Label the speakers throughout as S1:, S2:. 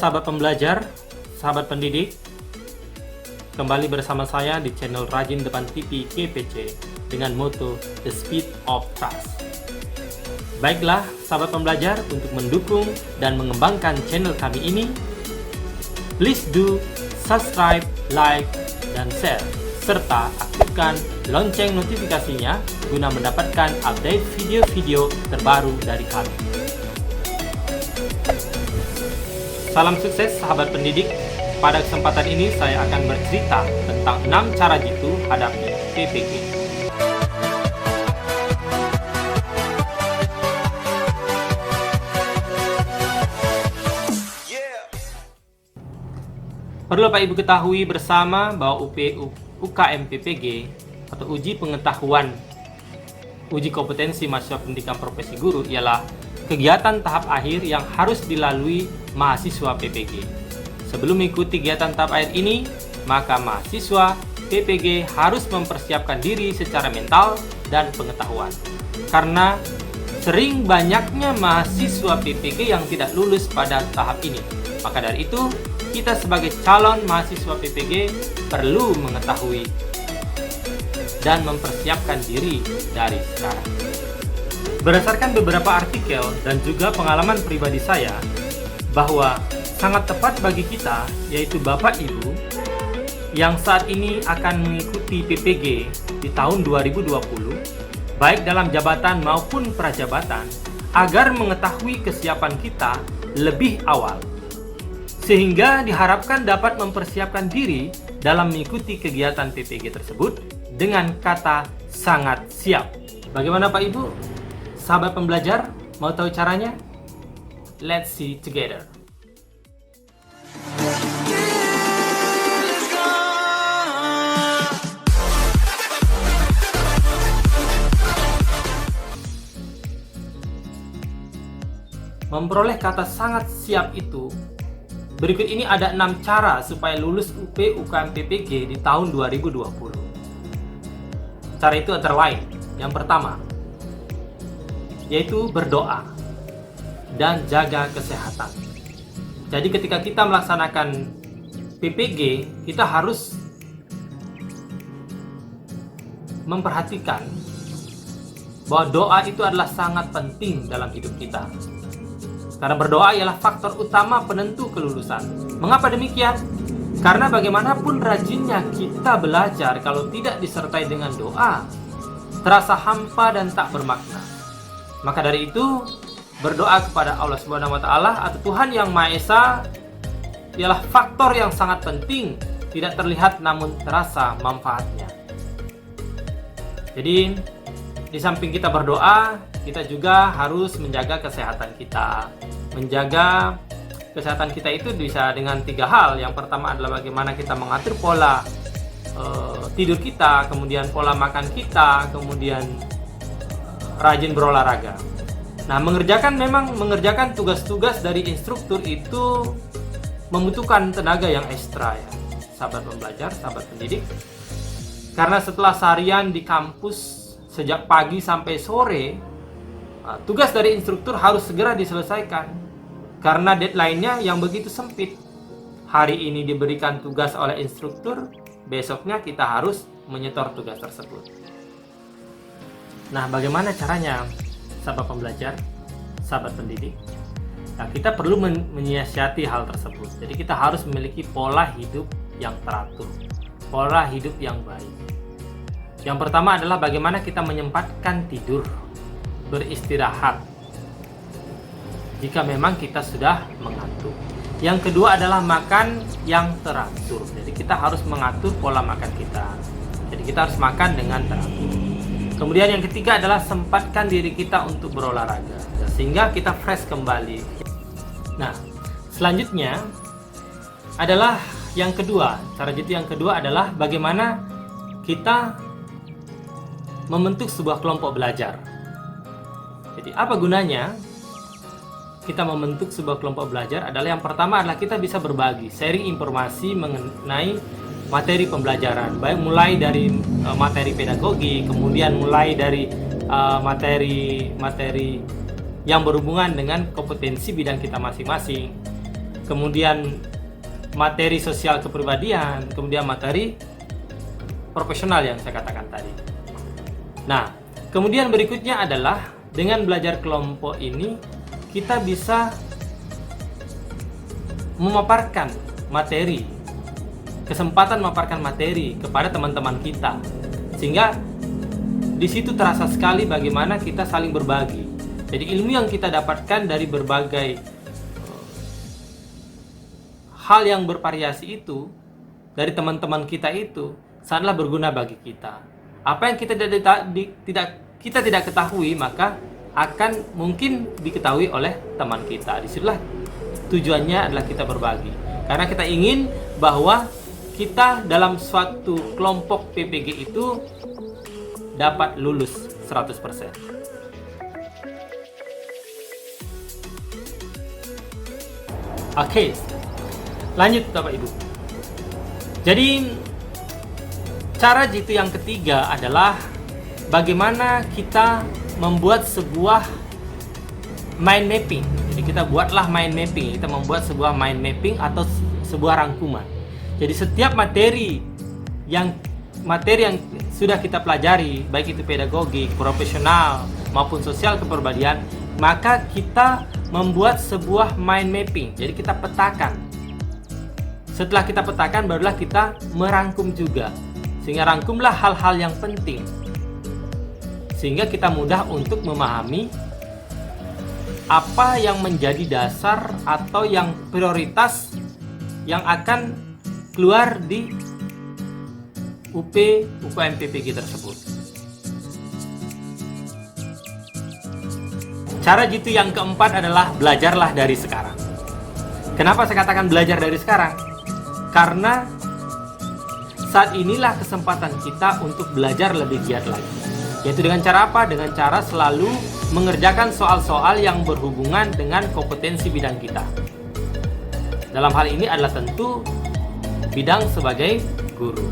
S1: sahabat pembelajar, sahabat pendidik, kembali bersama saya di channel Rajin Depan TV GPC dengan moto The Speed of Trust. Baiklah sahabat pembelajar, untuk mendukung dan mengembangkan channel kami ini, please do subscribe, like, dan share, serta aktifkan lonceng notifikasinya guna mendapatkan update video-video terbaru dari kami. Salam sukses sahabat pendidik. Pada kesempatan ini saya akan bercerita tentang 6 cara jitu hadapi PPG. Perlu Pak Ibu ketahui bersama bahwa UKM PPG atau uji pengetahuan uji kompetensi mahasiswa pendidikan profesi guru ialah kegiatan tahap akhir yang harus dilalui mahasiswa PPG. Sebelum mengikuti kegiatan tahap akhir ini, maka mahasiswa PPG harus mempersiapkan diri secara mental dan pengetahuan. Karena sering banyaknya mahasiswa PPG yang tidak lulus pada tahap ini. Maka dari itu, kita sebagai calon mahasiswa PPG perlu mengetahui dan mempersiapkan diri dari sekarang. Berdasarkan beberapa artikel dan juga pengalaman pribadi saya, bahwa sangat tepat bagi kita, yaitu Bapak Ibu, yang saat ini akan mengikuti PPG di tahun 2020, baik dalam jabatan maupun prajabatan, agar mengetahui kesiapan kita lebih awal, sehingga diharapkan dapat mempersiapkan diri dalam mengikuti kegiatan PPG tersebut dengan kata sangat siap. Bagaimana Pak Ibu? Sahabat pembelajar, mau tahu caranya? Let's see together. Memperoleh kata sangat siap itu, berikut ini ada 6 cara supaya lulus UKM PPG di tahun 2020. Cara itu antara lain, yang pertama, yaitu berdoa dan jaga kesehatan. Jadi ketika kita melaksanakan PPG, kita harus memperhatikan bahwa doa itu adalah sangat penting dalam hidup kita. Karena berdoa ialah faktor utama penentu kelulusan. Mengapa demikian? Karena bagaimanapun rajinnya kita belajar, kalau tidak disertai dengan doa, terasa hampa dan tak bermakna. Maka dari itu, berdoa kepada Allah Subhanahu wa taala atau Tuhan Yang Maha Esa ialah faktor yang sangat penting, tidak terlihat namun terasa manfaatnya. Jadi, di samping kita berdoa, kita juga harus menjaga kesehatan kita. Menjaga kesehatan kita itu bisa dengan 3 hal. Yang pertama adalah bagaimana kita mengatur pola tidur kita, kemudian pola makan kita, kemudian rajin berolahraga. Nah, mengerjakan tugas-tugas dari instruktur itu membutuhkan tenaga yang ekstra ya, sahabat pembelajar, sahabat pendidik. Karena setelah seharian di kampus sejak pagi sampai sore, tugas dari instruktur harus segera diselesaikan. Karena deadline-nya yang begitu sempit. Hari ini diberikan tugas oleh instruktur, besoknya kita harus menyetor tugas tersebut. Nah, bagaimana caranya, sahabat pembelajar, sahabat pendidik? Nah, kita perlu menyiasati hal tersebut. Jadi kita harus memiliki pola hidup yang teratur, pola hidup yang baik. Yang pertama adalah bagaimana kita menyempatkan tidur, beristirahat, jika memang kita sudah mengantuk. Yang kedua adalah makan yang teratur. Jadi kita harus mengatur pola makan kita. Jadi kita harus makan dengan teratur. Kemudian yang ketiga adalah sempatkan diri kita untuk berolahraga, sehingga kita fresh kembali. Nah, selanjutnya adalah yang kedua. Cara jitu yang kedua adalah bagaimana kita membentuk sebuah kelompok belajar. Jadi apa gunanya kita membentuk sebuah kelompok belajar? Adalah yang pertama adalah kita bisa berbagi, sharing informasi mengenai materi pembelajaran, baik mulai dari materi pedagogi, kemudian mulai dari materi yang berhubungan dengan kompetensi bidang kita masing-masing. kemudian materi sosial kepribadian, kemudian materi profesional yang saya katakan tadi. Nah, kemudian berikutnya adalah dengan belajar kelompok ini kita bisa memaparkan materi, kesempatan memaparkan materi kepada teman-teman kita, sehingga di situ terasa sekali bagaimana kita saling berbagi. Jadi ilmu yang kita dapatkan dari berbagai hal yang bervariasi itu dari teman-teman kita itu sangatlah berguna bagi kita. Apa yang kita tidak ketahui maka akan mungkin diketahui oleh teman kita. Disitulah tujuannya adalah kita berbagi. Karena kita ingin bahwa kita dalam suatu kelompok PPG itu dapat lulus 100%. Oke, lanjut Bapak Ibu. Jadi cara jitu yang ketiga adalah bagaimana kita membuat sebuah mind mapping. Jadi kita buatlah mind mapping. Kita membuat sebuah mind mapping atau sebuah rangkuman. Jadi setiap materi yang sudah kita pelajari, baik itu pedagogik, profesional maupun sosial kepribadian, maka kita membuat sebuah mind mapping. Jadi kita petakan. Setelah kita petakan, barulah kita merangkum juga. Sehingga rangkumlah hal-hal yang penting. Sehingga kita mudah untuk memahami apa yang menjadi dasar atau yang prioritas yang akan keluar di UKM PPG tersebut. Cara jitu yang keempat adalah belajarlah dari sekarang. Kenapa saya katakan belajar dari sekarang? Karena saat inilah kesempatan kita untuk belajar lebih giat lagi. Yaitu dengan cara apa? Dengan cara selalu mengerjakan soal-soal yang berhubungan dengan kompetensi bidang kita. Dalam hal ini adalah tentu bidang sebagai guru.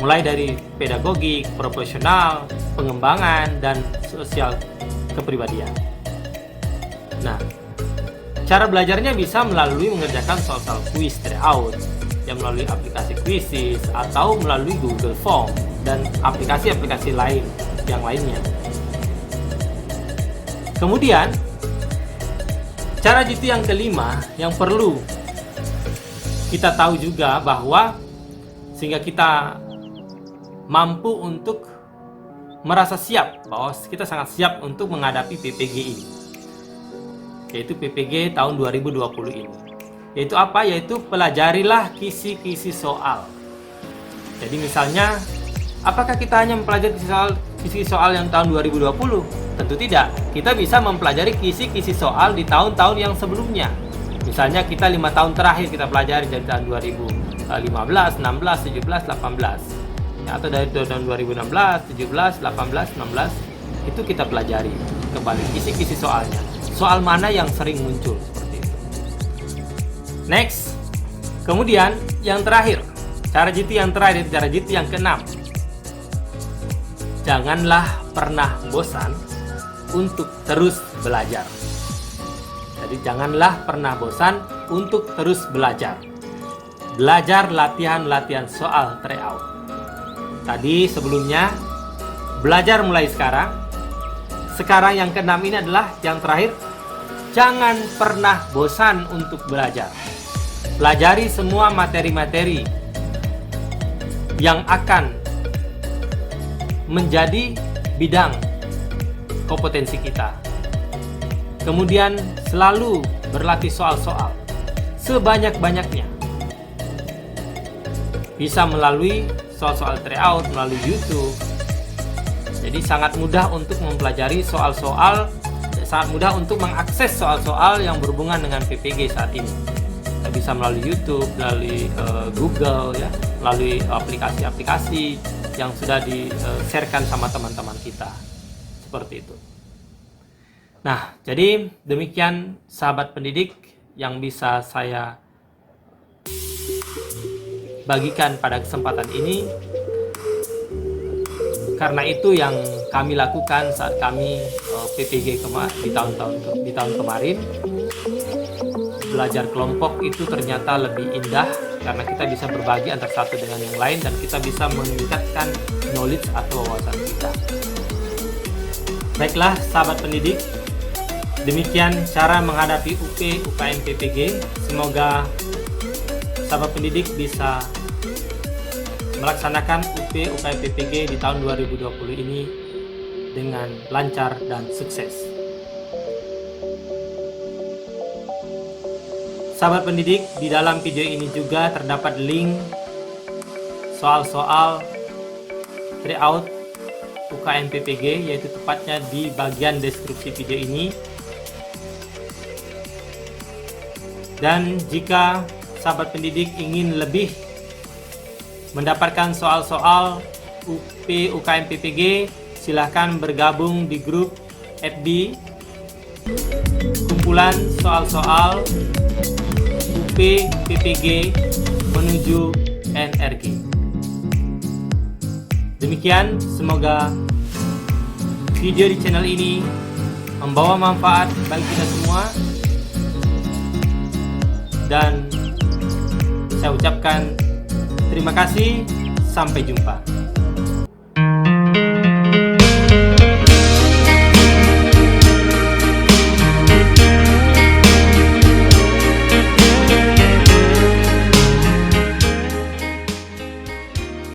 S1: Mulai dari pedagogik, profesional, pengembangan, dan sosial kepribadian. Nah, cara belajarnya bisa melalui mengerjakan soal-soal kuis tryout, yang melalui aplikasi Quizizz atau melalui Google Form dan aplikasi-aplikasi lain yang lainnya. Kemudian, cara jitu yang kelima yang perlu kita tahu juga bahwa sehingga kita mampu untuk merasa siap bahwa kita sangat siap untuk menghadapi PPG ini, yaitu PPG tahun 2020 ini. Yaitu apa? Yaitu pelajarilah kisi-kisi soal. Jadi misalnya, apakah kita hanya mempelajari kisi soal yang tahun 2020? Tentu tidak. Kita bisa mempelajari kisi-kisi soal di tahun-tahun yang sebelumnya. Misalnya kita 5 tahun terakhir kita pelajari dari tahun 2015, 16, 17, 18. Ya, atau dari tahun 2016, 17, 18, 19 itu kita pelajari kembali kisi-kisi soalnya. Soal mana yang sering muncul seperti itu. Next. Kemudian yang terakhir, cara jitu yang terakhir, cara jitu yang keenam. Janganlah pernah bosan untuk terus belajar. Jadi janganlah pernah bosan untuk terus belajar. Belajar latihan-latihan soal tryout. Tadi sebelumnya belajar mulai sekarang. Sekarang yang keenam ini adalah yang terakhir. Jangan pernah bosan untuk belajar. Pelajari semua materi-materi yang akan menjadi bidang kompetensi kita. Kemudian selalu berlatih soal-soal sebanyak-banyaknya. Bisa melalui soal-soal tryout, melalui YouTube. Jadi sangat mudah untuk mempelajari soal-soal, sangat mudah untuk mengakses soal-soal yang berhubungan dengan PPG saat ini. Kita bisa melalui YouTube, melalui Google, ya, melalui aplikasi-aplikasi yang sudah di-sharekan sama teman-teman kita. Seperti itu. Nah, jadi demikian sahabat pendidik yang bisa saya bagikan pada kesempatan ini. Karena itu yang kami lakukan saat kami PPG di tahun kemarin. belajar kelompok itu ternyata lebih indah karena kita bisa berbagi antara satu dengan yang lain dan kita bisa meningkatkan knowledge atau wawasan kita. Baiklah sahabat pendidik, demikian cara menghadapi UP UKM PPG. Semoga sahabat pendidik bisa melaksanakan UP UKM PPG di tahun 2020 ini dengan lancar dan sukses. Sahabat pendidik, di dalam video ini juga terdapat link soal-soal tryout UKM PPG, yaitu tepatnya di bagian deskripsi video ini. Dan jika sahabat pendidik ingin lebih mendapatkan soal-soal UP UKM PPG, silahkan bergabung di grup FB kumpulan soal-soal UP PPG menuju NRG. Demikian, semoga video di channel ini membawa manfaat bagi kita semua, dan saya ucapkan terima kasih, sampai jumpa.